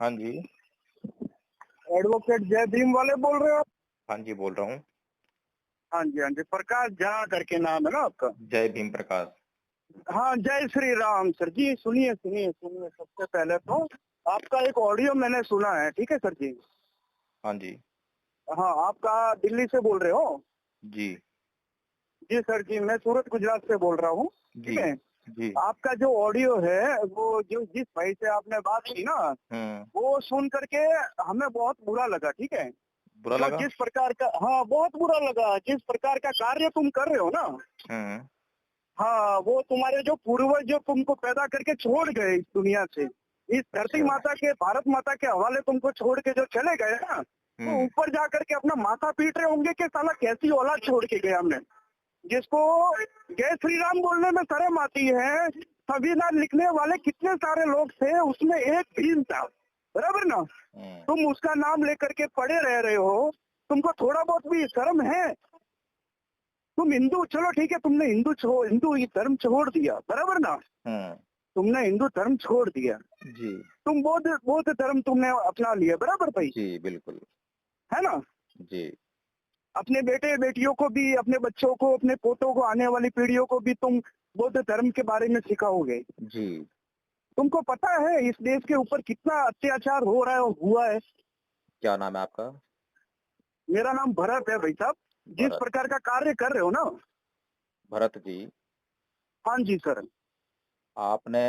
हाँ जी। एडवोकेट जय भीम वाले बोल रहे हो आप? हाँ जी, बोल रहा हूँ। हाँ जी, हाँ जी। प्रकाश झा करके नाम है ना आपका? जय भीम प्रकाश। हाँ, जय श्री राम सर जी। सुनिए सुनिए सुनिए, सबसे पहले तो आपका एक ऑडियो मैंने सुना है, ठीक है सर जी। हाँ जी। हाँ, आप कहाँ दिल्ली से बोल रहे हो? जी। जी सर जी, मैं सूरत गुजरात से बोल रहा हूँ, जी। ठीक है। जी। आपका जो ऑडियो है वो जो जिस भाई से आपने बात की ना, हुँ। वो सुन करके हमें बहुत बुरा लगा, ठीक है। बुरा जो लगा? जिस प्रकार का, हाँ बहुत बुरा लगा, जिस प्रकार का कार्य तुम कर रहे हो ना, हुँ। हाँ वो तुम्हारे जो पूर्वज जो तुमको पैदा करके छोड़ गए इस दुनिया से, इस धरती अच्छा। माता के, भारत माता के हवाले तुमको छोड़ के जो चले गए ना, तो हुँ। ऊपर जा करके अपना माथा पीट रहे होंगे कि साला कैसी औलाद छोड़ के गया हमने, जिसको जय श्री राम बोलने में शर्म आती है। संविधान लिखने वाले कितने सारे लोग थे, उसमें एक भीम था, बराबर ना। हुँ। तुम उसका नाम लेकर के पड़े रह रहे हो, तुमको थोड़ा बहुत भी शर्म है? तुम हिंदू, चलो ठीक है, तुमने हिंदू ये धर्म छोड़ दिया, बराबर ना। हुँ। तुमने हिंदू धर्म छोड़ दिया, जी। तुम बौद्ध बौद्ध धर्म तुमने अपना लिया, बराबर भाई, जी, बिल्कुल। है ना। जी। अपने बेटे बेटियों को भी, अपने बच्चों को, अपने पोतों को, आने वाली पीढ़ियों को भी तुम बौद्ध धर्म के बारे में सिखाओगे। जी। तुमको पता है इस देश के ऊपर कितना अत्याचार हो रहा है और हुआ है? क्या नाम है आपका? मेरा नाम भरत है भाई साहब। जिस भरत। प्रकार का कार्य कर रहे हो ना। भरत जी, हाँ जी सर। आपने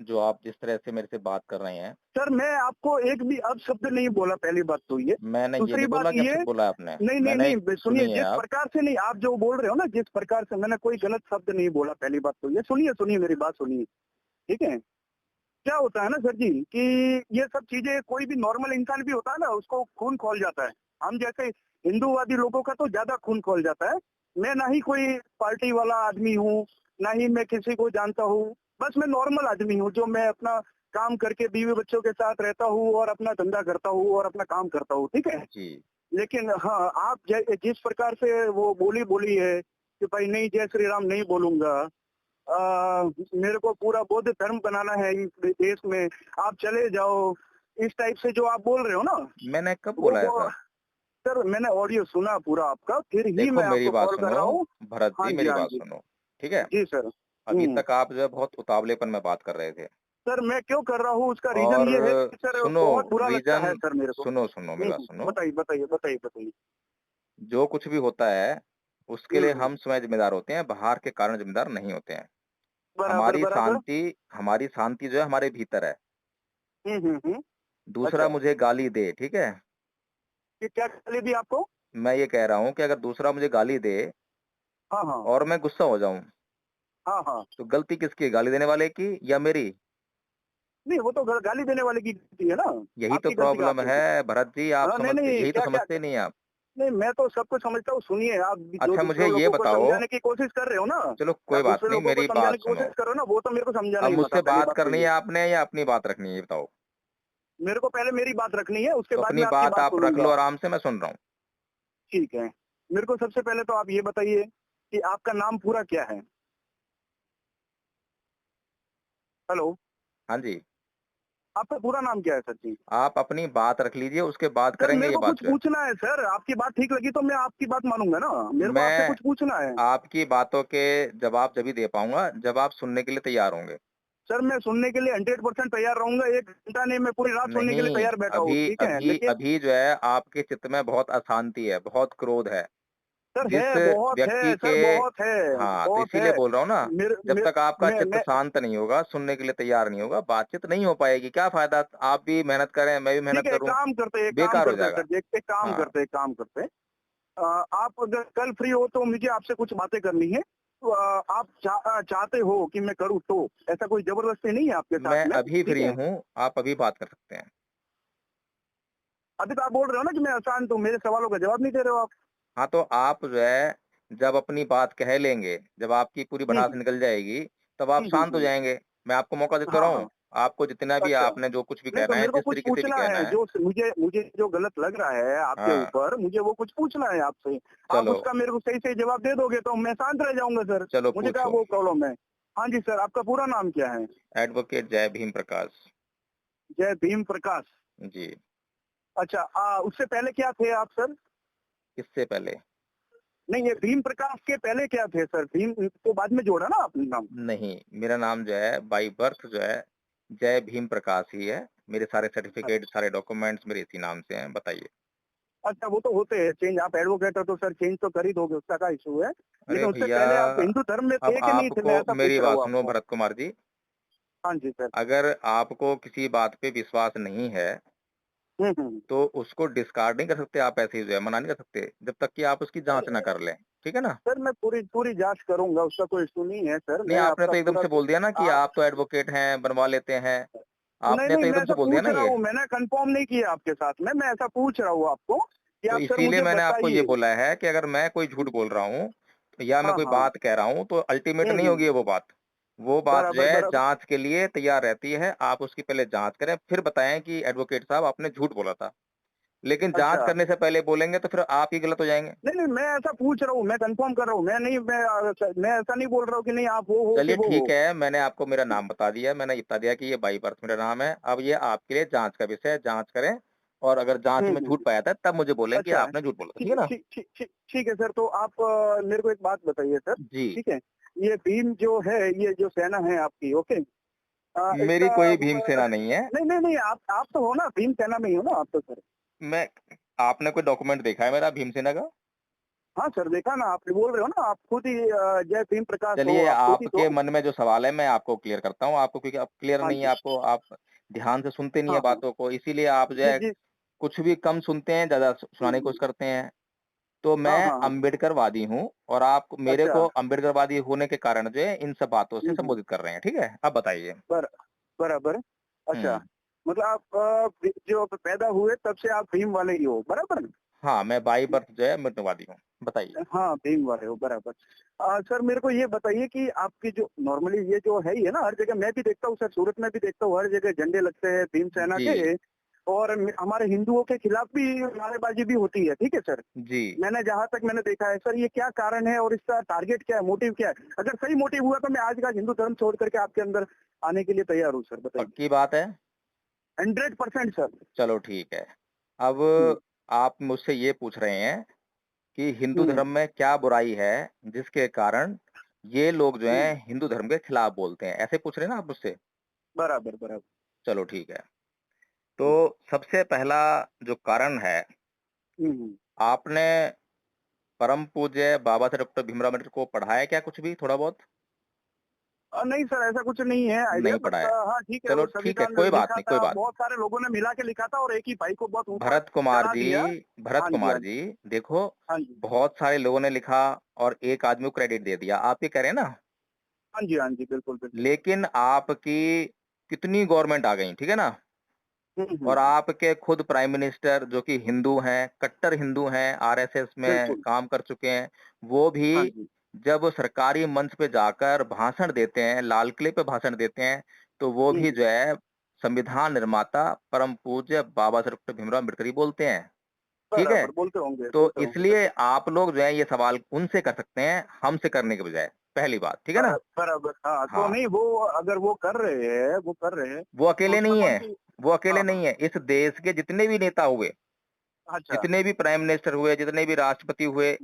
जो आप जिस तरह से मेरे से बात कर रहे हैं, सर मैं आपको एक भी अपशब्द नहीं बोला, पहली बात तो ये। मैंने ये दूसरी नहीं बात बोला कि ये, अपशब्द बोला है आपने। नहीं नहीं मैंने नहीं, सुनिए, सुनिए जिस आप। प्रकार से नहीं, आप जो बोल रहे हो ना, जिस प्रकार से, मैंने कोई गलत शब्द नहीं बोला, पहली बात तो ये। सुनिए सुनिए, मेरी बात सुनिए, ठीक है। क्या होता है ना सर जी, कि ये सब चीजें, कोई भी नॉर्मल इंसान भी होता है ना, उसको खून खौल जाता है। हम जैसे हिंदूवादी लोगों का तो ज्यादा खून खौल जाता है। मैं ना ही कोई पार्टी वाला आदमी हूँ, ना ही मैं किसी को जानता हूँ। बस मैं नॉर्मल आदमी हूँ, जो मैं अपना काम करके बीवी बच्चों के साथ रहता हूँ और अपना धंधा करता हूँ और अपना काम करता हूँ, ठीक है। जी। लेकिन हाँ, आप जिस प्रकार से वो बोली बोली है कि भाई नहीं, जय श्री राम नहीं बोलूंगा, मेरे को पूरा बौद्ध धर्म बनाना है इस देश में, आप चले जाओ, इस टाइप से जो आप बोल रहे हो ना, मैंने कब बोला है वो ऐसा? सर मैंने ऑडियो सुना पूरा आपका, फिर ही देखो मैं मेरी आपको बात कॉल कर सुनो, रहा हूँ। भरत हाँ जी जी, मेरी हाँ बात जी। सुनो, ठीक है? जी सर। अभी तक आप जो है बहुत उतावलेपन में बात कर रहे थे। सर मैं क्यों कर रहा हूँ, उसका रीजन और ये है कि सर सुनो, बहुत बुरा लगता रीज़न है सर मेरे को। सुनो मेरी बात सुनो। बताइए बताइए बताइए बताइए। जो कुछ भी होता है, उसके लिए हम्म। हम स्वयं ज़िम्मेदार होते हैं, बाहर के कारण ज़िम्मेदार नहीं होते हैं। बराबर बराबर। हमारी शांति जो है हमारे भीतर है। हम्म। दूसरा अच्छा, मुझे गाली दे, ठीक है? कि क्या गाली दी आपको? मैं ये कह रहा हूँ कि अगर दूसरा मुझे गाली दे हाँ हाँ। और मैं गुस्सा हो जाऊँ, हाँ हाँ। तो गलती किसकी है, गाली देने वाले की या मेरी? नहीं, वो तो गाली देने वाले की गलती है ना। यही तो आपकी गलती कहाँ प्रॉब्लम पे है होगी? भरत जी, आप हाँ नहीं समझते नहीं, यही तो क्या क्या समझते नहीं हैं आप। नहीं, मैं तो सब कुछ समझता हूँ। सुनिए, आप जो अच्छा मुझे दूसरे ये लोगों को बताओ, समझाने की कोशिश कर रहे हो ना, चलो कोई आप बात दूसरे नहीं, लोगों को मेरी समझाने बात की सुनो। कोशिश करो ना, वो तो मेरे को समझाना अब ही पता, मुझसे पहली बात बात तो करनी है ये। आपने या अपनी बात रखनी है, ये बताओ? मेरे को पहले मेरी बात रखनी है, उसके तो बाद अपनी मैं आपकी बात बात आप रख लो सुनूंगा। आराम से, मैं सुन रहा हूँ। ठीक है। मेरे को सबसे पहले तो आप ये बताइए कि आपका नाम पूरा क्या है? हेलो। हाँ जी, आपका पूरा नाम क्या है सर जी? आप अपनी बात रख लीजिए, उसके बाद सर करेंगे मेरे ये को बात कुछ जो है। पूछना है सर, आपकी बात ठीक लगी तो मैं आपकी बात मानूंगा ना, मेरे को आपसे मैं कुछ पूछना है। आपकी बातों के जवाब जभी दे पाऊँगा, जब आप सुनने के लिए तैयार होंगे। सर मैं सुनने के लिए 100% तैयार रहूंगा, 1 घंटा नहीं, मैं पूरी रात सुनने के लिए नहीं, तैयार बैठा हूँ, अभी ठीक है, अभी लेकिन अभी जो है आपके चित्त में बहुत अशांति है, बहुत क्रोध है। सर जिस है, बहुत है व्यक्ति के सर, बहुत है, हाँ, तो बहुत है। इसीलिए बोल रहा हूँ ना, मेरे जब मेरे तक आपका चित्त मैं शांत नहीं होगा, सुनने के लिए तैयार नहीं होगा, बातचीत नहीं हो पाएगी। क्या फ़ायदा आप भी मेहनत करें, मैं भी ठीक मेहनत है, करूँ, एक काम बेकार हो करते हैं जाएगा। सर जी, एक काम हाँ, करते हैं, एक काम करते हैं। आप अगर कल फ्री हो तो मुझे आपसे कुछ बातें करनी है, तो आप चाहते हो कि मैं करूँ, तो ऐसा कोई जबरदस्ती नहीं है आपके साथ मैं में, अभी ठीक फ्री है। हूँ, आप अभी बात कर सकते हैं। अभी तो आप बोल रहे हो ना कि मैं अशांत हूँ, मेरे सवालों का जवाब नहीं दे रहे हो आप। हाँ, तो आप जो है, जब अपनी बात कह लेंगे, जब आपकी पूरी भड़ास हम्म निकल जाएगी, तब आप शांत हो हम्म। जाएँगे। मैं आपको मौका देता हाँ रहा हूँ, हाँ। आपको जितना भी अच्छा, आपने जो कुछ भी नहीं तो कहना है, मेरे को जिस कुछ तरीके से भी पूछना कहना है, है जो मुझे मुझे जो गलत लग रहा है आपके हाँ, ऊपर, मुझे वो कुछ पूछना है आपसे। आप चलो, उसका मेरे को सही सही जवाब दे दोगे तो मैं शांत रह जाऊंगा सर। चलो मुझे क्या पूछो। वो प्रॉब्लम है। हाँ जी सर, आपका पूरा नाम क्या है? एडवोकेट जय भीम प्रकाश। जय भीम प्रकाश। जी। अच्छा, उससे पहले क्या थे आप सर? इससे पहले? नहीं, ये भीम प्रकाश के पहले क्या थे सर? भीम को बाद में जोड़ा ना आपने नाम? नहीं, मेरा नाम जो है बाय बर्थ जो है जय भीम प्रकाश ही है। मेरे सारे सर्टिफिकेट, सारे डॉक्यूमेंट्स मेरे इसी नाम से हैं। बताइए। अच्छा, वो तो होते हैं चेंज, आप एडवोकेट हो तो सर चेंज तो कर ही दोगे, उसका क्या इशू है? अरे लेकिन उससे भैया, पहले आप हिंदू धर्म में अब थे कि नहीं थे, आपको मैं ऐसा मेरी पूछ रहा बात हूँ सुनो आपको। भरत कुमार जी, हाँ जी सर। अगर आपको किसी बात पे विश्वास नहीं है, हम्म। तो उसको डिस्कार्ड नहीं कर सकते आप, ऐसे ही जो है मना नहीं कर सकते, जब तक कि आप उसकी जाँच ना कर लें। ठीक है ना? सर मैं पूरी पूरी जांच करूंगा, उसका कोई इशू नहीं है सर, नहीं, मैं आपने आपका तो एकदम पूरा। से बोल दिया ना कि आप आप तो एडवोकेट हैं, बनवा लेते हैं। नहीं आपने नहीं, तो मैं एकदम ऐसा से बोल दिया पूछ ना रहा ये। हूँ, मैंने कंफर्म नहीं किया आपके साथ में, मैं ऐसा पूछ रहा हूँ आपको कि तो आप सर इसीलिए मुझे मैंने आपको ये बताइए। बोला है कि अगर मैं कोई झूठ बोल रहा हूँ या मैं हाँ कोई हाँ। बात कह रहा हूँ, तो अल्टीमेट नहीं हम्म। होगी वो बात। वो बात जो बराबर है बराबर। जाँच के लिए तैयार रहती है। आप उसकी पहले जाँच करें, फिर बताएँ कि एडवोकेट साहब आपने झूठ बोला था। लेकिन जाँच अच्छा, करने से पहले बोलेंगे तो फिर आप ही गलत हो जाएँगे। नहीं नहीं, मैं ऐसा पूछ रहा हूँ, मैं कंफर्म कर रहा हूँ, मैं नहीं, मैं ऐसा नहीं बोल रहा हूँ कि नहीं आप वो हो कि चलिए वो ठीक हो। है, मैंने आपको मेरा नाम बता दिया, मैंने ये बता दिया कि ये बाई बर्थ मेरा नाम है। अब ये आपके लिए जाँच का विषय है, जाँच करें और अगर जाँच में झूठ हम्म। पाया था तब मुझे बोलें कि अच्छा, आपने झूठ बोला था। ठीक ठीक है ना? ठीक ठीक ठीक ठीक है सर, तो आप मेरे को एक बात बताइए सर। जी। ठीक है, ये भीम जो है, ये जो सेना है आपकी, ओके, मेरी इसका कोई भीम सेना नहीं है। नहीं नहीं नहीं, आप तो हो ना, भीम सेना में ही हो ना आप तो सर? मैं आपने कोई डॉक्यूमेंट देखा है मेरा भीमसेना का? हाँ सर, देखा ना, आप बोल रहे हो ना, आप खुद ही जय भीम प्रकाश हो, चलिए, आप खुद ही आपके तो। मन में जो सवाल है मैं आपको क्लियर करता हूँ। आपको क्योंकि अब क्लियर हाँ नहीं है जी। आपको, आप ध्यान से सुनते नहीं है हाँ हाँ। बातों को, इसीलिए आप जो जी है जी। कुछ भी कम सुनते हैं, ज़्यादा सुनाने की हम्म। कोशिश करते हैं। तो हाँ मैं हाँ हाँ। अम्बेडकरवादी हूँ और आप मेरे अच्छा। को अम्बेडकरवादी होने के कारण जो है इन सब बातों से हम्म। संबोधित कर रहे हैं। ठीक है? अब बताइए। बर बराबर। अच्छा, हुँ। मतलब आप जो पैदा हुए तब से आप भीम वाले ही हो, बराबर? हाँ, मैं बाई बर्थ जो है मितवादी हूँ। बताइए। हाँ, भीम वाले हो, बराबर। सर मेरे को ये बताइए कि आपकी जो नॉर्मली ये जो है ही है ना, हर जगह मैं भी देखता हूँ सर, सूरत में भी देखता हूँ, हर जगह झंडे लगते हैं भीम सेना जी, के। और हमारे हिंदुओं के खिलाफ भी नारेबाजी भी होती है, ठीक है सर? जी। मैंने जहाँ तक मैंने देखा है सर, ये क्या कारण है और इसका टारगेट क्या है, मोटिव क्या है? अगर सही मोटिव हुआ तो मैं आज का हिंदू धर्म छोड़ करके आपके अंदर आने के लिए तैयार हूँ सर, बताइए। पक्की बात है? 100% सर। चलो ठीक है। अब हम्म। आप मुझसे ये पूछ रहे हैं कि हिंदू हम्म। धर्म में क्या बुराई है, जिसके कारण ये लोग जो हैं हम्म। हिंदू धर्म के खिलाफ बोलते हैं, ऐसे पूछ रहे हैं ना आप मुझसे? बराबर बराबर। चलो ठीक है। तो हम्म। सबसे पहला जो कारण है, हम्म। आपने परम पूज्य बाबा साहेब डॉक्टर भीमराव अम्बेडकर को पढ़ा है क्या कुछ भी थोड़ा बहुत? नहीं सर, ऐसा कुछ नहीं है आइडिया, नहीं बट पढ़ा है। हाँ ठीक है, चलो वो ठीक है, संविधान कोई बात लिखा नहीं, कोई था, बात नहीं। बहुत सारे लोगों ने मिला के लिखा था और एक ही भाई को बहुत ऊपर भरत कुमार चढ़ा जी, दिया। भरत हाँ जी, कुमार हाँ जी। जी, देखो, हाँ जी। बहुत सारे लोगों ने लिखा और एक आदमी को क्रेडिट दे दिया। आप ये कह रहे हैं ना? हाँ जी, हाँ जी, बिल्कुल बिल्कुल। लेकिन आपकी कितनी गवर्नमेंट आ गई, ठीक है ना? और हम्म। आपके खुद प्राइम मिनिस्टर जो कि हिंदू हैं, कट्टर हिंदू हैं, आरएसएस में बिल्कुल। काम कर चुके हैं, वो हाँ भी जी। जब सरकारी मंच पे जाकर भाषण देते हैं, लाल किले पे भाषण देते हैं, तो वो भी हम्म। जो है संविधान निर्माता परम पूज्य बाबा साहेब डॉक्टर भीमराव अम्बेडकर ही बोलते हैं। ठीक है? बराबर, बोलते होंगे तो बोलते होंगे इसलिए बिल्कुल। आप लोग जो है ये सवाल उनसे कर सकते हैं, हमसे करने के बजाय, पहली बात, ठीक है ना? बराबर, हाँ, तो हाँ, नहीं वो, अगर वो कर रहे हैं, वो कर रहे हैं, वो तो अकेले उसमें नहीं कौन है, सी। वो अकेले हाँ हाँ। नहीं है। इस देश के जितने भी नेता हुए, अच्छा। जितने भी प्राइम मिनिस्टर हुए, जितने भी राष्ट्रपति हुए,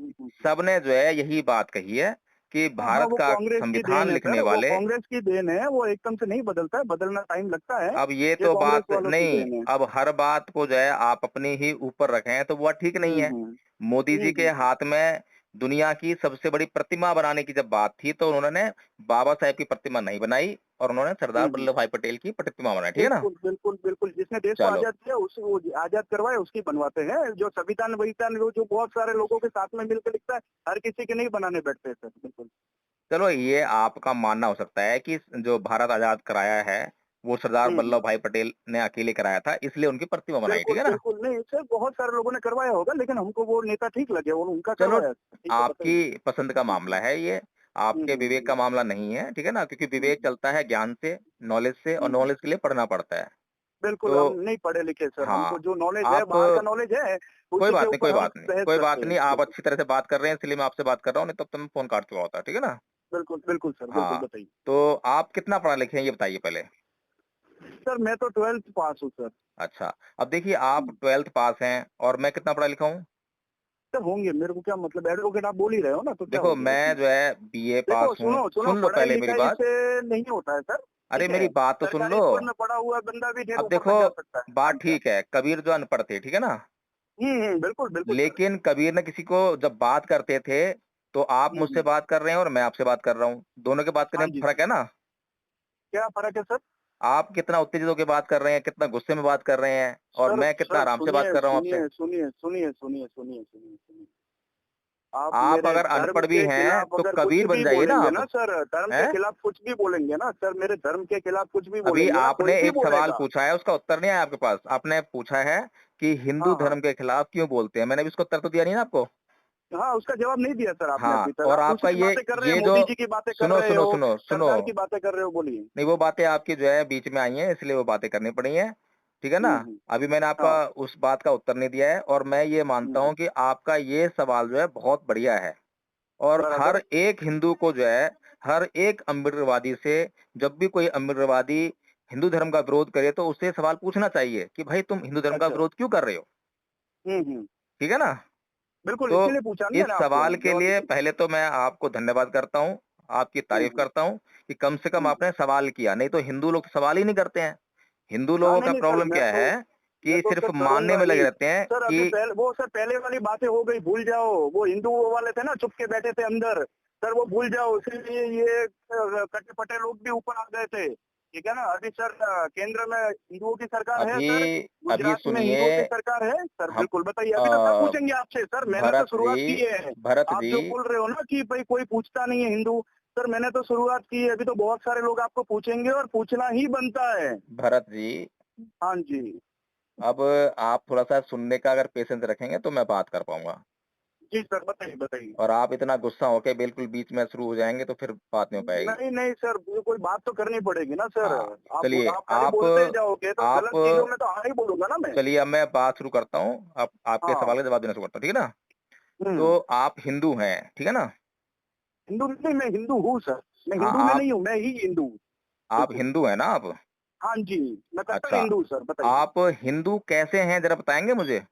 सबने जो है यही बात कही है कि हाँ हाँ, भारत वो का कांग्रेस की देन संविधान है लिखने सर, वो वाले। कांग्रेस की देन है, वो एकदम से नहीं बदलता है, बदलना टाइम लगता है। अब ये ये तो कांग्रेस बात वालों की नहीं, देन है। अब हर बात को जो है आप अपने ही ऊपर रखें तो वो ठीक नहीं है। हम्म। मोदी जी के हम्म। हाथ में दुनिया की सबसे बड़ी प्रतिमा बनाने की जब बात थी, तो उन्होंने बाबा साहेब की प्रतिमा नहीं बनाई और उन्होंने सरदार हम्म। वल्लभ भाई पटेल की प्रतिमा बनाई, ठीक है ना? बिल्कुल बिल्कुल बिल्कुल, जिसने देश को चलो, आजाद किया उस वो आजाद करवाए उसकी बनवाते हैं, जो संविधान वविधान वो जो बहुत सारे लोगों के साथ में मिलकर लिखता है, हर किसी के नहीं बनाने बैठते सर, बिल्कुल। चलो ये आपका मानना हो सकता है कि जो भारत आज़ाद कराया है, वो सरदार हम्म। वल्लभ भाई पटेल ने अकेले कराया था, इसलिए उनकी प्रतिमा बनाई, ठीक बिल्कुल है ना? बिल्कुल, नहीं सर, बहुत सारे लोगों ने करवाया होगा, लेकिन हमको वो नेता ठीक लगे और उनका चलो, करवाया, ठीक है, आपकी बताइए। पसंद का मामला है ये, आपके विवेक का हम्म। मामला नहीं है, ठीक है ना? क्योंकि विवेक हम्म। चलता है ज्ञान से, नॉलेज से और हम्म। नॉलेज के लिए पढ़ना पड़ता है। बिल्कुल, हम तो नहीं पढ़े लिखे सर, हमको हाँ, जो नॉलेज है, आप बाहर का नॉलेज है, कोई उसी के बात नहीं, कोई ऊपर हम बात नहीं, बहस कोई बात करते हैं, नहीं, आप बिल्कुल। अच्छी तरह से बात कर रहे हैं इसलिए मैं आपसे बात कर रहा हूँ, नहीं तब तो मैं फ़ोन काट चुका होता, ठीक है ना? बिल्कुल बिल्कुल सर, बिल्कुल हाँ, बताइए। तो आप कितना पढ़े लिखे हैं ये बताइए पहले? सर मैं तो 12th पास हूँ सर। अच्छा, अब देखिए आप 12th पास हैं और मैं कितना पढ़ा लिखा हूँ? सर होंगे, मेरे को क्या मतलब, एडवोकेट आप बोल ही रहे हो ना, तो क्या देखो हो गया मैं इसमें? जो है बीए पास देखो हूँ, सुनो, सुनो, सुन लो पहले मेरी पढ़ाई-लिखाई बात। से नहीं होता है सर, अरे ठीक मेरी है? बात तो सुन सरकारी लो। स्कूल में पढ़ा हुआ बंदा भी ढेर अब ऊपर देखो तक जा सकता है। हाँ बात जी, हाँ। ठीक है, कबीर जो अनपढ़ थे, ठीक है ना? बिल्कुल, बिल्कुल सर। लेकिन कबीर ने किसी को जब बात करते थे, तो आप हुँ, मुझसे हुँ। बात कर रहे हैं और मैं आपसे बात कर रहा हूँ। दोनों के बात करने हाँ में जी फ़र्क सर। है ना? क्या फ़र्क है सर? आप कितना उत्तेजित होके बात कर रहे हैं, कितना गुस्से में बात कर रहे हैं और सर मैं कितना सर आराम से बात सुनिए, कर रहा हूँ आपसे। सुनिए, सुनिए, सुनिए, सुनिए, सुनिए, सुनिए, सुनिए। आप आप मेरे अगर धर्म अनपढ़ भी के हैं, खिलाफ तो अगर कुछ कबीर बन भी जाइए ना बोलेंगे आप, ना सर, धर्म के हैं? खिलाफ कुछ भी बोलेंगे ना सर, मेरे धर्म के खिलाफ कुछ भी अभी बोलेंगे ना, कोई आपने भी एक सवाल बोलेगा। पूछा है, उसका उत्तर नहीं आया आपके पास। आपने पूछा है कि हिंदू हाँ, हाँ। धर्म के खिलाफ क्यों बोलते हैं? मैंने भी उसका उत्तर तो दिया नहीं ना आपको। हाँ, उसका जवाब नहीं दिया सर आपने हाँ, अभी तक। और आप आपका दूसरी बातें कर रहे हैं, ये जो मोदी जी की बातें कर सुनो, रहे सुनो, हो, सुनो, सुनो। सरकार की बातें कर रहे हो, बोलिए। नहीं, वो बातें आपकी जो है बीच में आई हैं, इसलिए वो बातें करनी पड़ी हैं, ठीक है ना? हुँ। अभी मैंने आपका हाँ। उस बात का उत्तर नहीं दिया है और मैं ये मानता हुँ। हूँ कि आपका ये सवाल जो है बहुत बढ़िया है और बराबर। हर एक हिंदू को जो है, हर एक अम्बेडकरवादी से जब भी कोई अम्बेडकरवादी हिंदू धर्म का विरोध करे, तो उससे सवाल पूछना चाहिए कि भाई तुम हिंदू धर्म का अच्छा। विरोध क्यों कर रहे हो? हुँ। ठीक है ना? बिल्कुल, तो इसीलिए पूछा ना इस मैंने आपको, सवाल के जवाब लिए इसी। पहले तो मैं आपको धन्यवाद करता हूँ, आपकी तारीफ़ हुँ। करता हूँ कि कम से कम हुँ, हुँ। आपने सवाल किया, नहीं तो हिंदू लोग सवाल ही नहीं करते हैं। हिंदू हाँ, लोगों नहीं, का नहीं सर, प्रॉब्लम क्या है मैं कि तो सिर्फ़ सर मानने करूँगा में लगे ही। रहते हैं सर अभी कि पहले वाली बातें हो गई, भूल जाओ। वो हिंदू वो वाले थे ना, चुप के बैठे थे अंदर। सर वो भूल जाओ, इसीलिए ये कट्टे-पट्टे लोग भी ऊपर आ गए थे। ठीक है ना? अभी सर केंद्र में हिंदुओं की सरकार है अभी सर, अभी गुजरात में सुनिए हिंदुओं की सरकार है। सर हम बिल्कुल बताइए, अ, अभी तो सब पूछेंगे आपसे। सर मैंने तो भरत जी शुरुआत की है। भरत आप जी जो बोल रहे हो ना कि भई कोई पूछता नहीं है हिंदू, सर मैंने तो शुरुआत की है, अभी तो बहुत सारे लोग आपको पूछेंगे और पूछना ही बनता है। भरत जी, हाँ जी। अब आप थोड़ा-सा सुनने का अगर पेशेंस रखेंगे तो मैं बात कर पाऊँगा जी सर, बताइए, बताइए। और आप इतना गुस्सा होके बिल्कुल बीच में शुरू हो जाएँगे तो फिर बात नहीं हो पाएगी। नहीं, नहीं सर, कोई बात तो करनी पड़ेगी ना सर। हाँ, आप चलिए आप खाली बोलते ही जाओगे तो आप गलत चीज़ों में तो हाँ ही बोलूँगा ना मैं। चलिए अब मैं बात शुरू करता हूँ। अब आपके हाँ। सवाल का जवाब देना शुरू करता हूँ, ठीक है ना? हुँ। तो आप हिंदू हैं, ठीक है ना? हिंदू नहीं, मैं हिंदू हूँ सर। मैं हाँ, हिंदू में नहीं हूँ, मैं ही हिंदू हूँ। आप बिल्कुल। हिंदू हैं ना आप? हाँ जी, मैं कट्टर अच्छा, हिंदू हूँ सर, बताइए। आप हिंदू कैसे हैं ज़रा बताएँगे मुझे?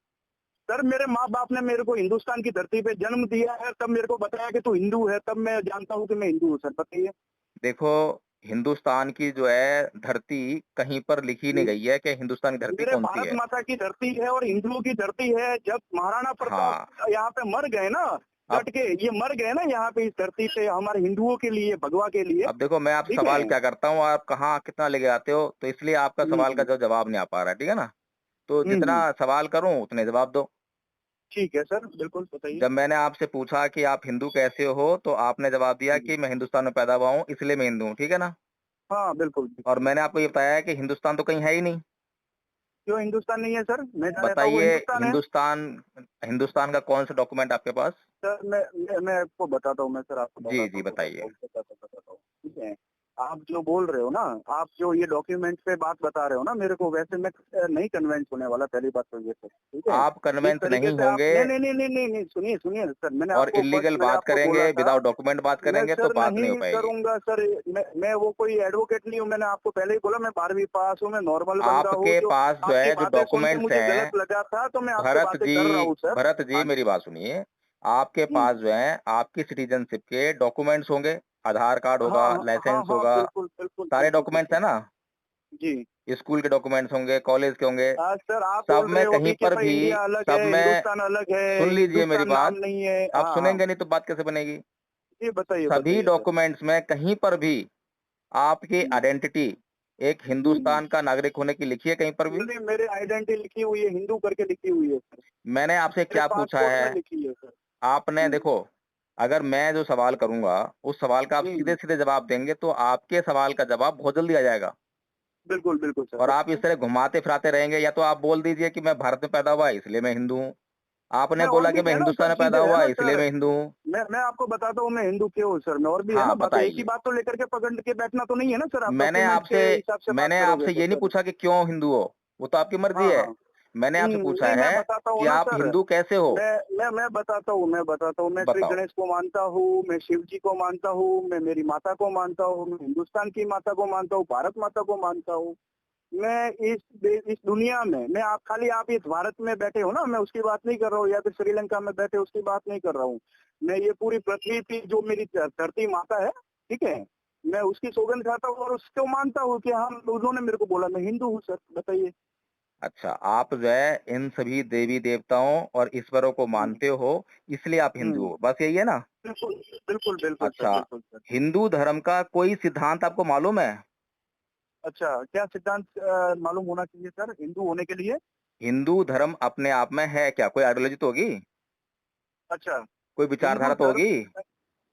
सर मेरे माँ-बाप ने मेरे को हिंदुस्तान की धरती पे जन्म दिया है, तब मेरे को बताया कि तू हिंदू है, तब मैं जानता हूँ कि मैं हिंदू हूँ सर, बताइए। देखो, हिंदुस्तान की जो है धरती कहीं पर लिखी नहीं जी। गई है कि हिंदुस्तान की धरती मेरे कौन-सी भारत है। माता की धरती है और हिंदुओं की धरती है। जब महाराणा प्रताप हाँ, यहाँ पे मर गए ना, अब डट के, ये मर गए ना यहाँ पे इस धरती पे हमारे हिंदुओं के लिए, भगवा के लिए, अब देखो मैं आपसे ठीक सवाल है? क्या करता हूँ, आप कहाँ कितना लेके आते हो, तो इसलिए आपका हुँ, सवाल का हुँ। जो जवाब नहीं आ पा रहा है, ठीक है ना? तो हुँ, जितना हुँ। सवाल करूँ उतने जवाब दो। ठीक है सर, बिल्कुल बताइए। जब मैंने आपसे पूछा कि आप हिंदू कैसे हो? तो आपने जवाब दिया हुँ। कि मैं हिंदुस्तान में पैदा हुआ हूँ, इसलिए मैं हिंदू हूँ, ठीक है ना? हाँ, बिल्कुल, और बिल्कुल। मैंने आपको ये बताया है कि हिंदुस्तान तो कहीं है ही नहीं। क्यों हिंदुस्तान नहीं है सर? मैं जहाँ रहता हूँ वो बताइए हिंदुस्तान है। हिंदुस्तान हिंदुस्तान का कौन-सा डॉक्यूमेंट आपके पास? सर मैं आपको बताता हूँ, मैं सर आपको जी, बताता जी, हूँ, बताइए। बताता हूँ, ठीक है? आप जो बोल रहे हो ना, आप जो ये डॉक्यूमेंट पे बात बता रहे हो ना मेरे को, वैसे मैं नहीं कन्विंस होने वाला, पहली बात तो ये सर, ठीक है? आप जिस कन्विंस तरीके नहीं से आप होंगे नहीं, सुनिए, सुनिए सर, मैंने और आपको फर्स्ट इल्लीगल मैंने बात आपको बोला करेंगे, था, विदाउट डॉक्यूमेंट बात मैं करेंगे तो सर बात नहीं हो नहीं पाएगी। करूँगा सर, मैं वो कोई एडवोकेट नहीं हूँ, मैंने आपको पहले ही बोला मैं 12वीं पास हूँ, मैं नॉर्मल बंदा हूँ, आपके जो पास जो आपकी है जो बातें सुन के डॉक्यूमेंट्स मुझे गलत हैं लगा था, तो मैं आपसे भरत बातें कर रहा जी हूँ सर। भरत जी हाँ मेरी जी। बात सुनिए। आपके हुँ। पास जो है आपकी सिटीज़नशिप के डॉक्यूमेंट्स होंगे, आधार कार्ड हाँ, होगा, हाँ, हाँ, लाइसेंस हाँ, होगा, बिल्कुल, बिल्कुल, सारे बिल्कुल, डॉक्यूमेंट्स बिल्कुल। हैं ना? जी। स्कूल के डॉक्यूमेंट्स होंगे, कॉलेज के होंगे, सर आप सब बोल रहे में हो कहीं अभी कि पर भाई भी इंडिया अलग सब है, में हिंदुस्तान अलग है, सुन लीजिए मेरी हिंदुस्तान नाम बात, नहीं है। आप हाँ, हाँ। सुनेंगे नहीं तो बात कैसे बनेगी? जी, बताइए, सभी बताइए सर। डॉक्यूमेंट्स में कहीं पर भी आपकी हुँ, आइडेंटिटी एक हुँ। हिंदुस्तान का नागरिक होने की लिखी है कहीं पर भी? नहीं, मेरी आइडेंटिटी लिखी हुई है, हिंदू करके लिखी हुई है सर। मैंने आपसे मेरे क्या पूछा पासपोर्ट में है? लिखी है सर। आपने हुँ, देखो, अगर मैं जो सवाल करूँगा, उस सवाल का आप हुँ। सीधे-सीधे जवाब देंगे, तो आपके सवाल का जवाब बहुत जल्दी आ जाएगा बिल्कुल, बिल्कुल सर, और आप इस बताइए। तरह घुमाते-फिराते रहेंगे या तो आप बोल दीजिए कि मैं भारत में पैदा हुआ इसलिए मैं हिंदू हूँ। आपने मैं और बोला भी कि मैं है ना हिंदुस्तान सर, में पैदा चीज़ें है हुआ ना इसलिए सर। मैं हिंदू हूँ। मैं आपको बताता हूँ मैं हिंदू क्यों हूँ सर, मैं और भी है ना हाँ, बातें, एक ही बताइए। बात तो लेकर के पकड़ के बैठना तो नहीं है ना सर, आप मैंने डॉक्यूमेंट के आपसे हिसाब से बात मैंने करोगे आपसे तो ये नहीं सर। पूछा कि क्यों हिंदू हो? वो तो आपकी मर्ज़ी हाँ, है। हाँ। मैंने आपसे पूछा नहीं मैं है बताता हूँ कि ना आप सर, हिंदू कैसे हो? मैं बताता हूँ, मैं श्री बताओ। गणेश को मानता हूँ, मैं शिव जी को मानता हूँ, मैं मेरी माता को मानता हूँ, मैं हिंदुस्तान की माता को मानता हूँ, भारत माता को मानता हूँ। मैं इस दुनिया में मैं आप खाली आप इस भारत में बैठे हो ना, मैं उसकी बात नहीं कर रहा हूँ, या फिर श्रीलंका में बैठे उसकी बात नहीं कर रहा हूँ। मैं ये पूरी पृथ्वी की जो मेरी धरती माता है, ठीक है, मैं उसकी सौगंध खाता हूँ और उसको मानता हूँ कि हम उन्होंने मेरे को बोला, मैं हिंदू हूँ सर, बताइए। अच्छा, आप जो है इन सभी देवी-देवताओं और ईश्वरों को हम्म, मानते हो, इसलिए आप हिंदू हम्म, हो, बस यही है ना? बिल्कुल बिल्कुल बिल्कुल सर, अच्छा, बिल्कुल सर। हिंदू धर्म का कोई सिद्धांत आपको मालूम है? अच्छा, क्या सिद्धांत मालूम होना चाहिए सर हिंदू होने के लिए? हिंदू धर्म अपने आप में है क्या? कोई आइडियोलॉजी तो होगी? अच्छा, कोई हिंदू विचारधारा तो धर्म, होगी?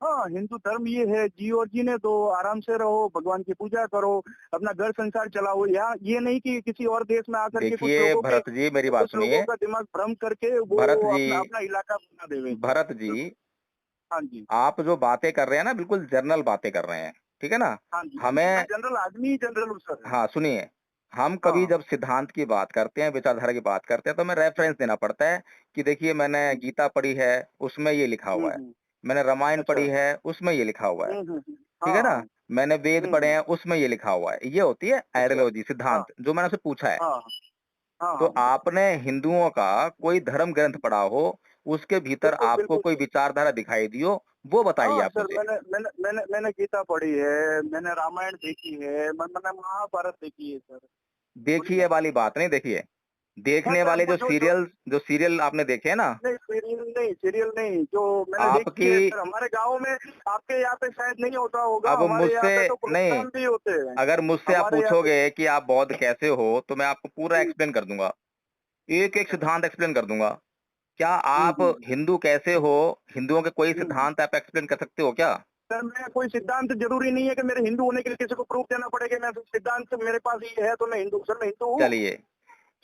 हाँ, हिंदू धर्म ये है, जियो और जीने दो, आराम से रहो, भगवान की पूजा करो, अपना घर संसार चलाओ। या ये नहीं कि किसी और देश में आकर के देखिए भरत जी, मेरी बात कुछ लोगों सुनिए। का दिमाग भ्रम करके वो भरत जी, अपना अपना इलाका बना देवे सर। भरत जी, बिल्कुल, हाँ जी, आप जो बातें कर रहे हैं ना, बिल्कुल जनरल बातें कर रहे हैं, ठीक है ना? हाँ जी, हाँ जी, मैं हमें जनरल आदमी ही जनरल हूँ सर। हाँ, सुनिए, हम कभी हाँ, जब सिद्धांत की बात करते हैं, विचारधारा की बात करते हैं, तो हमें रेफ़रेंस देना पड़ता है कि देखिए मैंने हुँ, गीता पढ़ी है, उसमें ये लिखा हुँ, हुआ है। हुँ, मैंने रामायण अच्छा, पढ़ी है, उसमें ये लिखा हुआ है। ठीक है हाँ, ना? मैंने वेद हुँ, पढ़े हुँ, हैं, उसमें ये लिखा हुआ है। ये होती है अच्छा, आइडियोलॉजी, हाँ, सिद्धांत, जो मैंने आपसे पूछा है। हाँ, हाँ, तो हाँ, आपने हिंदुओं का कोई धर्म ग्रंथ पढ़ा हो, उसके भीतर बिल्कुल, आपको बिल्कुल कोई सर। विचारधारा दिखाई दी हो, वो बताइए हाँ आप सर, मुझे। मैंने गीता पढ़ी है, मैंने रामायण देखी है, मैंने महाभारत देखी है सर। देखिए सुनिए, वाली बात नहीं, देखिए। हाँ देखने सर, वाले वो जो जो सीरियल आपने देखे हैं ना, नहीं, सीरियल नहीं, जो मैंने देखी आपकी है सर, हमारे गाँव में, आपके यहाँ पे शायद नहीं होता होगा, अब हमारे यहाँ मुझसे पे तो नहीं, प्रोग्राम भी होते हैं। अगर मुझसे आप हमारे यहाँ पे पूछोगे कि आप बौद्ध कैसे हो, तो मैं आपको पूरा हुँ, एक्सप्लेन कर दूँगा। एक-एक अच्छा। सिद्धांत एक्सप्लेन कर दूँगा। क्या हुँ, आप हुँ। हिंदू कैसे हो? हिंदुओं के कोई हुँ। सिद्धांत आप एक्सप्लेन कर सकते हो क्या? सर, मैं कोई सिद्धांत ज़रूरी नहीं है कि मेरे हिंदू होने के लिए किसी को प्रूफ़ देना पड़ेगा, मैं सिद्धांत मेरे पास ये है तो मैं हिंदू हूँ। सर, मैं हिंदू हूँ, चलिए,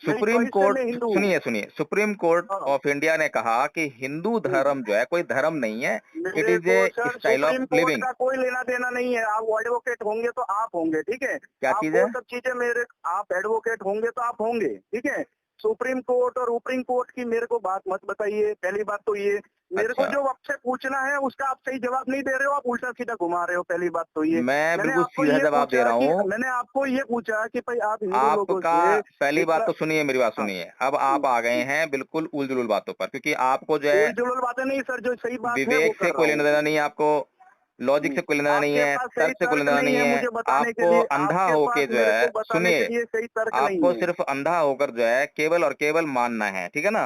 मेरी सुप्रीम चॉइस से कोर्ट मैं हिंदू हूँ। सुनिए, सुप्रीम कोर्ट हाँ। ऑफ इंडिया ने कहा कि हिंदू हुँ। धर्म जो है कोई धर्म नहीं है, इट मेरे इज़ को a sir style of supreme court living. का कोई लेना-देना नहीं है। आप एडवोकेट होंगे तो आप होंगे, ठीक है? क्या आप चीज़ वो है? सब चीज़ें मेरे आप एडवोकेट होंगे तो आप होंगे, ठीक है? सुप्रीम कोर्ट और ऊपरीम कोर्ट की मेरे को बात मत बताइए, पहली बात तो ये। मेरे को अच्छा, जो आपसे पूछना है उसका आप सही जवाब नहीं दे रहे हो, आप उल्टा-सीधा घुमा रहे हो, पहली बात तो ये। मैं मैंने बिल्कुल आपको सीधा ये जवाब दे पूछा रहा कि हूँ। मैंने आपको ये पूछा कि भाई आप हिंदू लोगों आपका से पहली बात इतना तो सुनिए, मेरी बात हाँ, सुनिए। अब हुँ, आप आ गए हुँ। हैं बिल्कुल उल-जुलूल बातों पर, क्योंकि आपको जो है उल-जुलूल बातें नहीं सर, जो सही बात है वो विवेक से कर रहा कोई हूँ। लेना-देना नहीं है आपको, लॉजिक हुँ। से कोई लेना-देना नहीं आपके है, पास सही तर्क से कोई तर्क लेना-देना नहीं नहीं है है। मुझे बताने के आपको लिए, अंधा आपके पास होके जो मेरे है को बताने के सुनिए, लिए सही तर्क नहीं आपको है। सिर्फ़ अंधा होकर जो है केवल और केवल मानना है, ठीक है ना?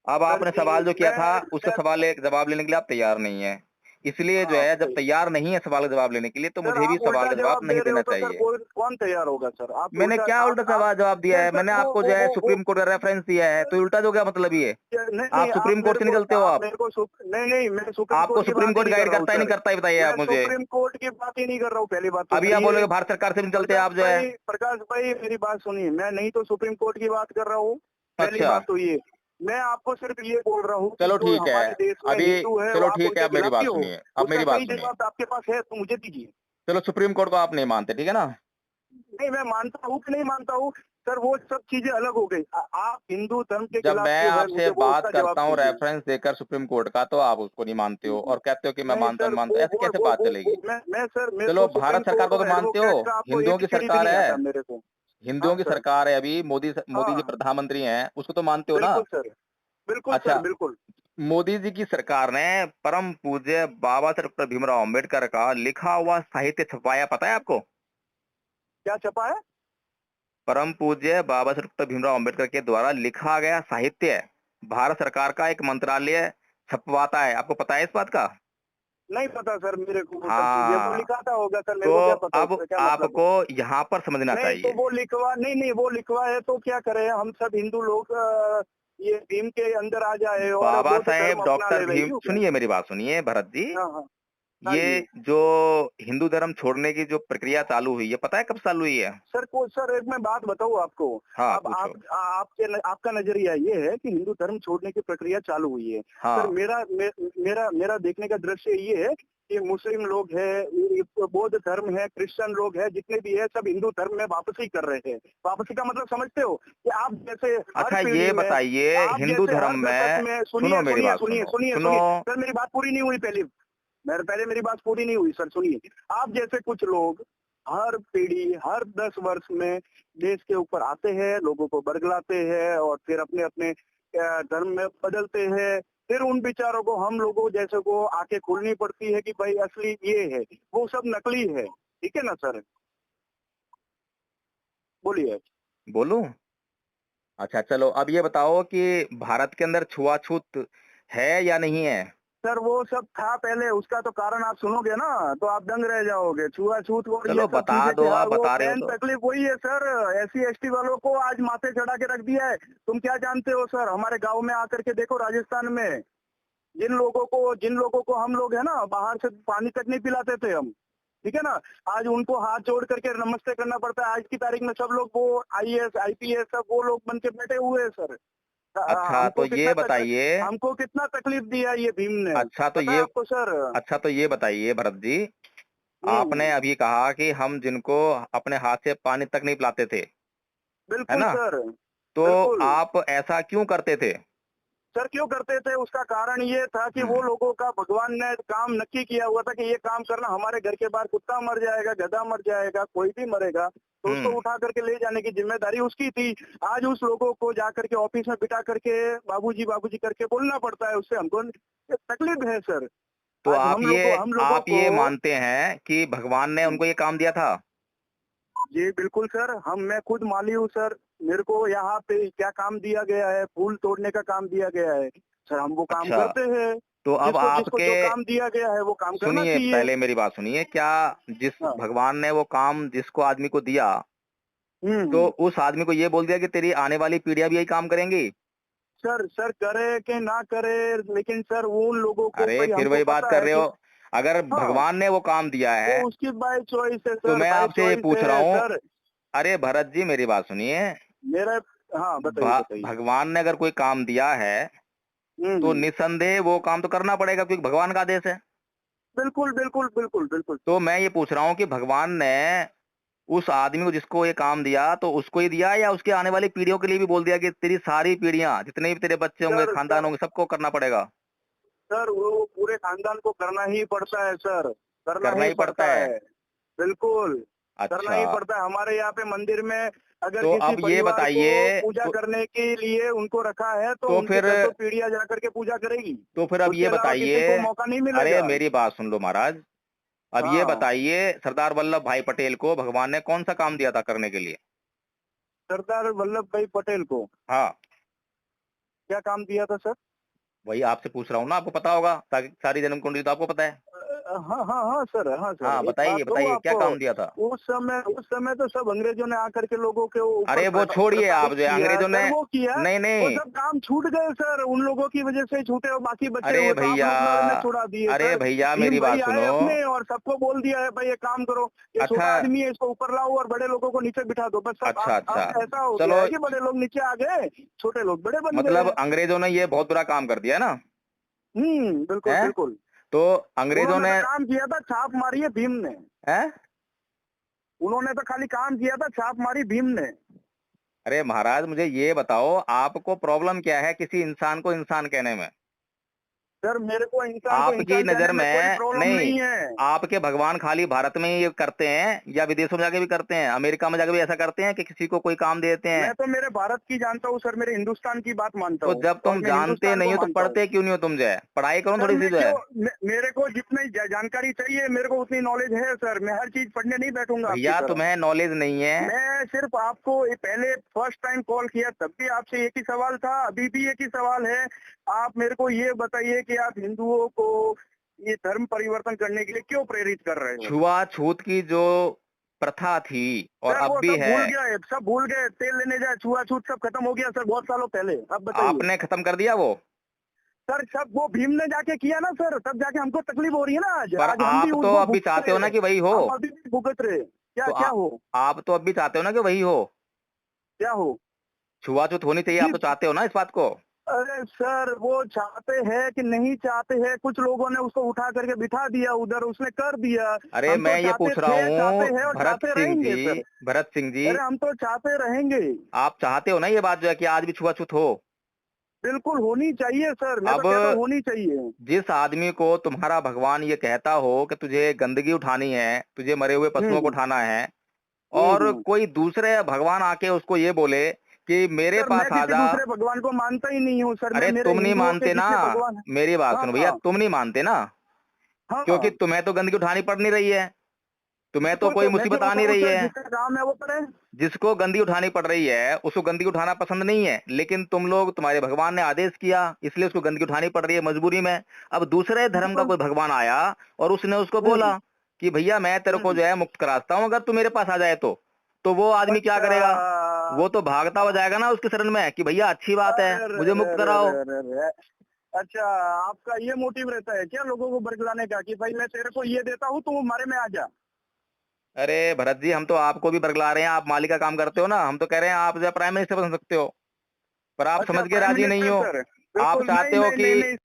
अब सर आपने जी, सवाल जो किया था, उसका मैं सवाल एक जवाब लेने के लिए आप तैयार नहीं हैं। इसलिए जो हाँ, है जब बताइए। तैयार नहीं है सवाल का जवाब लेने के लिए, तो सर मुझे भी आप सवाल उल्टा का जवाब जवाब दे नहीं रहे देना हो तो सर चाहिए। कोई कौन तैयार होगा सर? आप मैंने उल्टा क्या उल्टा आप जवाब दिया सर है? सर मैंने आपको जो है वो सुप्रीम कोर्ट का रेफ़रेंस दिया है, तो उल्टा जो क्या मतलब ये? नहीं, आप नहीं सुप्रीम कोर्ट से निकलते हो आप आप। मेरे को नहीं, नहीं मैं सुप्रीम आपको कोर्ट की सुप्रीम बात ही कोर्ट नहीं कर गाइड रहा हूँ करता है, नहीं सर। करता है, बताइए मैं आप मुझे? सुप्रीम कोर्ट की बात ही नहीं कर रहा हूँ, पहली बात तो अभी आप सुनिए। बोलोगे भारत सरकार से भी निकलते हैं आप जो है। प्रकाश भाई मेरी बात सुनिए, मैं नहीं तो सुप्रीम कोर्ट की बात कर रहा हूँ, पहली अच्छा, बात तो ये। मैं आपको सिर्फ ये बोल रहा हूँ कि चलो जो ठीक है। हमारे देश में अभी हिंदू है, चलो आप ठीक है, उनके अब मेरी खिलाफ बात क्यों हो? सुनिए, अब उसका मेरी बात सही सुनिए। जवाब आपके पास है तो मुझे दीजिए। चलो सुप्रीम कोर्ट को आप नहीं मानते, ठीक है ना? नहीं, मैं मानता हूँ कि नहीं मानता हूँ, सर वो सब चीजें अलग हो गई। आप हिंदू धर्म के जब खिलाफ मैं क्यों है, आपसे मुझे वो बात उसका जवाब करता हूँ दीजिए। रेफ़रेंस देकर सुप्रीम कोर्ट का, तो आप उसको नहीं मानते हो और कहते हो कि मैं नहीं मानता हूँ, सर, नहीं मानता हूँ, ऐसे कैसे बात चलेगी? मैं सर मेरे चलो को सुप्रीम भारत सरकार कोर्ट को तो और मानते हो, एडवोकेट का आपको हिंदुओं की एबीसीडी भी सरकार नहीं है। आता मेरे को। हाँ हिंदुओं की सर, सरकार है अभी, मोदी जी हाँ, प्रधानमंत्री हैं, उसको तो मानते हो ना? बिल्कुल सर, बिल्कुल सर, अच्छा, बिल्कुल। मोदी जी की सरकार ने परम पूज्य बाबा साहेब डॉक्टर भीमराव अम्बेडकर का लिखा हुआ साहित्य छपवाया, पता है आपको? क्या छपा है? परम पूज्य बाबा साहेब डॉक्टर भीमराव अम्बेडकर के द्वारा लिखा गया साहित्य भारत सरकार का एक मंत्रालय छपवाता है, आपको पता है इस बात का? नहीं पता सर मेरे को वो सब चीजें, वो हाँ, लिखाता होगा सर, मेरे तो को क्या पता अब उसका क्या मतलब है? आपको यहाँ पर समझना नहीं तो चाहिए। वो लिखवा नहीं, नहीं वो लिखवा है तो क्या करें हम सब हिंदू लोग, ये भीम के अंदर आ जाए और बाबा बौद्ध धर्म साहेब अपना डॉक्टर ले, भीम, यूँ क्या? सुनिए मेरी बात सुनिए भरत जी, हाँ, हाँ। हाँ ये जी। जो हिंदू धर्म छोड़ने की जो प्रक्रिया चालू हुई है, पता है कब चालू हुई है? सर एक मैं बात बताऊँ आपको। हाँ, अब पूछो। आपका नजरिया ये है कि हिंदू धर्म छोड़ने की प्रक्रिया चालू हुई है। सर हाँ, मेरा देखने का दृश्य ये है कि मुस्लिम लोग हैं, ये बौद्ध धर्म है, क्रिश्चियन लोग हैं, जितने भी है सब हिंदू धर्म में वापसी कर रहे हैं। वापसी का मतलब समझते हो कि आप जैसे हर अच्छा पीढ़ी ये में, बताइए आप हिंदू जैसे धर्म हर दशक में में सुनो सुनिए, मेरी सुनिए, बात सुनिए, सुनो, सुनिए, सुनो सुनिए। सर मेरी बात पूरी नहीं हुई पहले मेरी बात पूरी नहीं हुई सर, सुनिए। आप जैसे कुछ लोग हर पीढ़ी हर 10 वर्ष में देश के ऊपर आते हैं, लोगों को बरगलाते हैं और फिर अपने अपने धर्म में बदलते हैं। फिर उन बेचारों को, हम लोगों जैसे को आंखें खोलनी पड़ती है कि भाई असली ये है, वो सब नकली है। ठीक है ना सर? बोलिए। बोलूं? अच्छा चलो, अब ये बताओ कि भारत के अंदर छुआछूत है या नहीं है? सर वो सब था पहले, उसका तो कारण आप सुनोगे ना तो आप दंग रह जाओगे। छुआछूत और ये चलो सब बता चीजें दो, क्या, आप वो बता रहे हो मेन तो। तकलीफ वही है सर। एससी एसटी वालों को आज माथे चढ़ा के रख दिया है। तुम क्या जानते हो सर, हमारे गांव में आकर के देखो, राजस्थान में जिन लोगों को हम लोग है ना बाहर से पानी तक नहीं पिलाते थे हम, ठीक है ना, आज उनको हाथ जोड़ करके नमस्ते करना पड़ता है। आज की तारीख में सब लोग वो आईएएस आईपीएस सब वो लोग बन के बैठे हुए हैं सर। अच्छा तो ये बताइए हमको कितना तकलीफ दिया ये भीम ने, अच्छा तो पता है ये आपको सर? अच्छा तो ये बताइए भरत जी, आपने हम्म। अभी कहा कि हम जिनको अपने हाथ से पानी तक नहीं पिलाते थे, है बिल्कुल ना? सर। तो बिल्कुल आप ऐसा क्यों करते थे? सर, क्यों करते थे उसका कारण ये था कि हुँ, वो लोगों का भगवान ने काम नक्की किया हुआ था कि ये काम करना, हमारे घर के बाहर कुत्ता मर जाएगा, गधा मर जाएगा, कोई भी मरेगा तो उसको हुँ। उठा करके ले जाने की जिम्मेदारी उसकी थी। आज उस लोगों को जाकर के ऑफिस में बिठा करके बाबूजी बाबूजी करके बोलना पड़ता है, उससे हमको तकलीफ है सर। तो आज हम लोगों आप को ये मानते हैं कि भगवान ने उनको ये काम दिया था? जी बिल्कुल सर, मैं खुद माली हूँ सर। मेरे को यहाँ पे क्या काम दिया गया है, फूल तोड़ने का काम दिया गया है सर, हम वो काम अच्छा, करते हैं। तो अब जिसको जिसको आपके जो काम दिया गया है वो काम करना सुनिए, चाहिए। पहले मेरी बात सुनिए, क्या जिस हाँ। भगवान ने वो काम जिसको आदमी को दिया, तो हम्म। उस आदमी को ये बोल दिया कि तेरी आने वाली पीढ़ियाँ भी यही काम करेंगी? सर सर करे कि ना करे, लेकिन सर उन लोगों को अरे, भाई फिर हमको वही बात पता कर है रहे कि हो। अगर हाँ, भगवान ने वो काम दिया वो है, उसकी बाय चॉइस है तो सर, मैं बाय आपसे ये चॉइस पूछ रहा है हूँ। सर। अरे भरत जी, मेरी बात सुनिए। मेरा हाँ, बताइए बताइए। भगवान ने अगर कोई काम दिया है, तो हम्म। निस्संदेह वो काम तो करना पड़ेगा क्योंकि भगवान का आदेश है। बिल्कुल बिल्कुल बिल्कुल बिल्कुल सर। तो मैं ये पूछ रहा हूँ कि भगवान ने उस आदमी को जिसको ये काम दिया, तो उसको ही दिया या उसके आने वाली पीढ़ियों के लिए भी बोल दिया कि तेरी सारी पीढ़ियाँ, जितने भी तेरे बच्चे होंगे, सर खानदान सर होंगे, सबको करना पड़ेगा? सर वो पूरे खानदान को करना ही पड़ता है सर, करना करना ही ही पड़ता पड़ता है। है। बिल्कुल, करना अच्छा, ही पड़ता है। हमारे यहाँ पे मंदिर में अगर तो किसी अब ये परिवार को बताइए पूजा करने के लिए उनको रखा है तो तो उनके फिर घर तो पीढ़ियाँ जा करके पूजा करेगी। तो फिर अब उसके ये अलावा किसी बताइए। को मौका नहीं अरे मिलेगा। मेरी बात सुन लो महाराज। अब ये हाँ, बताइए, सरदार वल्लभ भाई पटेल को भगवान ने कौन सा काम दिया था करने के लिए? सरदार वल्लभ भाई पटेल को हाँ, क्या काम दिया था सर? वही आपसे पूछ रहा हूँ ना, आपको पता होगा, ताकि सारी जन्म कुंडली तो आपको पता है। हाँ हाँ हाँ सर, हाँ सर, हाँ, एक बात बताइए कहूँ बताइए क्या आपको। काम दिया था? उस समय तो सब अंग्रेजों ने आकर के लोगों के ऊपर अरे वो छोड़िए, प्रताड़ित आप जो है किया अंग्रेजों ने। सर, वो किया। नहीं वो नहीं। सब काम छूट गए सर, उन लोगों की वजह से छूटे और बाकी बचे अरे हुए तो आप भैया, लोग ने छुड़ा दिए अरे सर। भैया भीम मेरी भाई बात आए सुनो। अपने और सबको बोल दिया है भाई ये काम करो, ये छोटा अच्छा आदमी है, इसको ऊपर लाओ और बड़े लोगों को नीचे बिठा दो। बस सब अच्छा अच्छा। अब ऐसा हो गया चलो, है कि बड़े लोग नीचे आ गए, छोटे लोग बड़े बन गए मतलब हैं। अंग्रेजों ने ये बहुत बुरा काम कर दिया ना, बिल्कुल है? बिल्कुल। तो अंग्रेजों उन्होंने ने तो काम किया था, छाप मारी है भीम ने। है। उन्होंने तो खाली काम किया था, छाप मारी भीम ने। अरे महाराज, मुझे ये बताओ, आपको प्रॉब्लम क्या है किसी इंसान को इंसान कहने में? सर मेरे को इंसान को आपकी इंसान नजर कहने में कोई में प्रॉब्लम नहीं, नहीं है। आपके भगवान खाली भारत में ही ये करते हैं या विदेशों में जाके भी करते हैं? अमेरिका में जाके भी ऐसा करते हैं कि किसी को कोई काम दे देते हैं? मैं तो मेरे भारत की जानता हूँ सर, मेरे हिंदुस्तान की बात मानता तो हूँ जब और तुम मैं जानते हिंदुस्तान नहीं को हो तो मानता हूँ। पढ़ते क्यों नहीं हो? तुम जो है पढ़ाई करो सर थोड़ी सी मैं जो है। क्यों, मेरे को जितनी जानकारी चाहिए, मेरे को उतनी नॉलेज है सर, मैं हर चीज पढ़ने नहीं बैठूंगा आपकी भैया तरह। तुम्हें नॉलेज नहीं है। मैं सिर्फ आपको ये पहले फर्स्ट टाइम कॉल किया तब भी आपसे एक ही सवाल था, अभी भी एक ही सवाल है। आप मेरे को ये बताइए कि आप हिंदुओं को ये धर्म परिवर्तन करने के लिए क्यों प्रेरित कर रहे हो? छुआछूत की जो प्रथा थी और सर अब वो भी सब है, भूल गए, सब भूल गए, तेल लेने जाए, छुआछूत सब खत्म हो गया सर बहुत सालों पहले। अब बताइए आपने खत्म कर दिया वो। सर, सब वो भीम ने जाके किया ना सर, तब जाके हमको तकलीफ हो रही है ना आज। पर आज हम भी आप तो उसको अब भी भुगत चाहते रहे हो हैं। ना कि वही हो। हम अभी भी भुगत रहे हैं। क्या तो क्या हो? आप तो अब भी चाहते हो ना कि वही हो। क्या हो? छुआछूत होनी चाहिए, आप तो किस? चाहते हो ना इस बात को। अरे सर वो चाहते हैं कि नहीं चाहते हैं, कुछ लोगों ने उसको उठा करके बिठा दिया उधर, उसने कर दिया। अरे हम तो मैं ये चाहते पूछ रहा थे, चाहते हूँ हैं और भरत चाहते सिंह रहेंगे सर। जी, भरत सिंह जी, अरे हम तो चाहते रहेंगे। आप चाहते हो ना ये बात जो है कि आज भी छुआछूत हो? बिल्कुल होनी चाहिए सर, मैं अब तो कहता हूँ होनी चाहिए। जिस आदमी को तुम्हारा भगवान ये कहता हो कि तुझे गंदगी उठानी है, तुझे मरे हुए पशुओं को हुँ, उठाना है हुँ, और हुँ। कोई दूसरे भगवान आके उसको ये बोले कि मेरे सर मैं पास आ किसी जा। दूसरे भगवान को मानता ही नहीं हूँ सर, मैं अरे मेरे तुम नहीं हिंदुओं के मानते ना, जितने भगवान हैं। मेरी बात हाँ, सुनो भैया, हाँ, तुम नहीं मानते ना, क्योंकि हाँ। तुम्हें तो गंदगी उठानी पड़ नहीं रही है, तुम्हें तो बिल्कुल कोई सर, मैं मुसीबत क्यों आ नहीं उठाऊँ रही सर, है। जिसका काम है वो करे। जिसको गंदगी उठानी पड़ रही है, उसको गंदगी उठाना पसंद नहीं है, लेकिन तुम लोग तुम्हारे भगवान ने आदेश किया, इसलिए उसको गंदगी उठानी पड़ रही है मजबूरी में। अब दूसरे धर्म का बिल्कुल। कोई भगवान आया और उसने उसको हुँ, बोला कि भैया मैं तेरे को हुँ। जो है मुक्त कराता हूँ अगर तू मेरे पास आ जाए तो वो आदमी क्या अच्छा। करेगा? वो तो भागता हुआ जाएगा ना उसके शरण में कि भैया अच्छी बात है, अरे रे मुझे रे मुक्त रे कराओ। रे रे रे! अच्छा, आपका ये मोटिव रहता है क्या लोगों को बरगलाने का कि भाई मैं तेरे को ये देता हूँ, तू हमारे में आ जा? अरे भरत जी, हम तो आपको भी बरगला रहे हैं, आप माली का काम करते हो ना, हम तो कह रहे हैं आप जो है प्राइम मिनिस्टर बन सकते हो, पर आप अच्छा समझ के प्राइम राजी नहीं मिनिस्टर हो। सर, आप बिल्कुल नहीं, चाहते हो नहीं, कि नहीं, नहीं।